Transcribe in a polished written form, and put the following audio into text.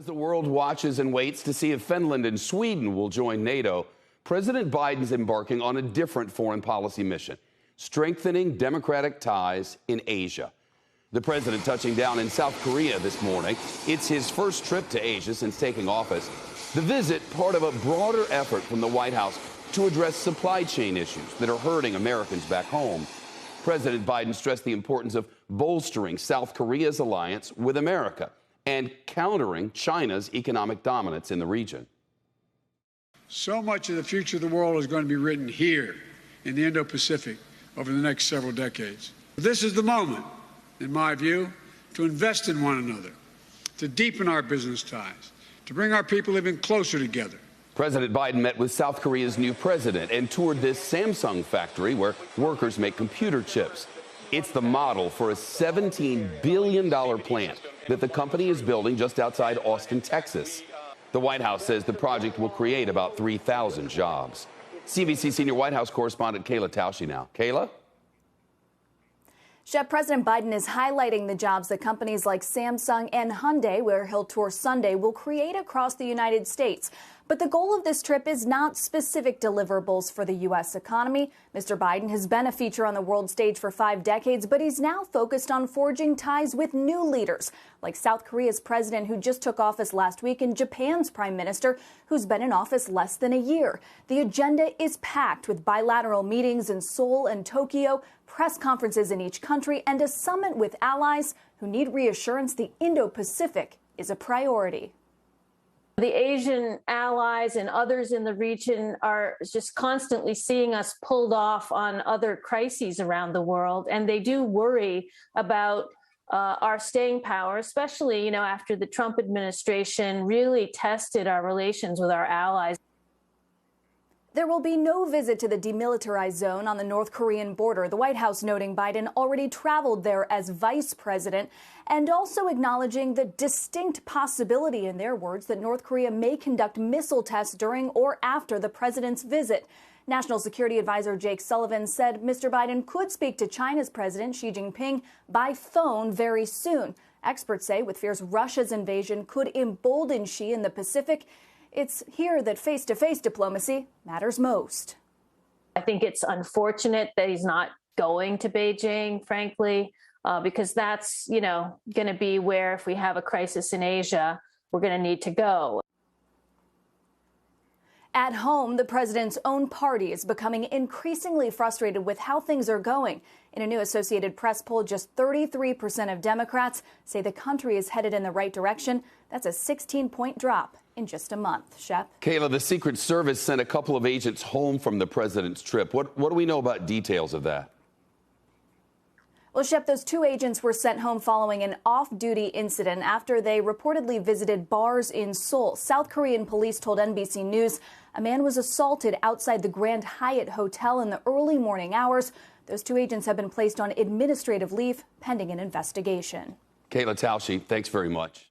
As the world watches and waits to see if Finland and Sweden will join NATO, President Biden's embarking on a different foreign policy mission, strengthening democratic ties in Asia. The president touching down in South Korea this morning. It's his first trip to Asia since taking office. The visit, part of a broader effort from the White House to address supply chain issues that are hurting Americans back home. President Biden stressed the importance of bolstering South Korea's alliance with America and countering China's economic dominance in the region. So much of the future of the world is going to be written here in the Indo-Pacific over the next several decades. This is the moment, in my view, to invest in one another, to deepen our business ties, to bring our people even closer together. President Biden met with South Korea's new president and toured this Samsung factory where workers make computer chips. It's the model for a $17 billion plant that the company is building just outside Austin, Texas. The White House says the project will create about 3,000 jobs. CNBC senior White House correspondent Kayla Tausche now. Kayla? Chef, President Biden is highlighting the jobs that companies like Samsung and Hyundai, where he'll tour Sunday, will create across the United States. But the goal of this trip is not specific deliverables for the U.S. economy. Mr. Biden has been a feature on the world stage for 5 decades, but he's now focused on forging ties with new leaders, like South Korea's president, who just took office last week, and Japan's prime minister, who's been in office less than a year. The agenda is packed with bilateral meetings in Seoul and Tokyo, press conferences in each country, and a summit with allies who need reassurance the Indo-Pacific is a priority. The Asian allies and others in the region are just constantly seeing us pulled off on other crises around the world, and they do worry about our staying power, especially, after the Trump administration really tested our relations with our allies. There will be no visit to the demilitarized zone on the North Korean border, the White House noting Biden already traveled there as vice president, and also acknowledging the distinct possibility, in their words, that North Korea may conduct missile tests during or after the president's visit. National Security Advisor Jake Sullivan said Mr. Biden could speak to China's President Xi Jinping by phone very soon. Experts say with fears Russia's invasion could embolden Xi in the Pacific, it's here that face-to-face diplomacy matters most. I think it's unfortunate that he's not going to Beijing, frankly, because that's, going to be where, if we have a crisis in Asia, we're going to need to go. At home, the president's own party is becoming increasingly frustrated with how things are going. In a new Associated Press poll, just 33% of Democrats say the country is headed in the right direction. That's a 16-point drop in just a month. Shep? Kayla, the Secret Service sent a couple of agents home from the president's trip. What do we know about details of that? Well, Shep, those 2 agents were sent home following an off-duty incident after they reportedly visited bars in Seoul. South Korean police told NBC News a man was assaulted outside the Grand Hyatt Hotel in the early morning hours. Those 2 agents have been placed on administrative leave pending an investigation. Kayla Tausche, thanks very much.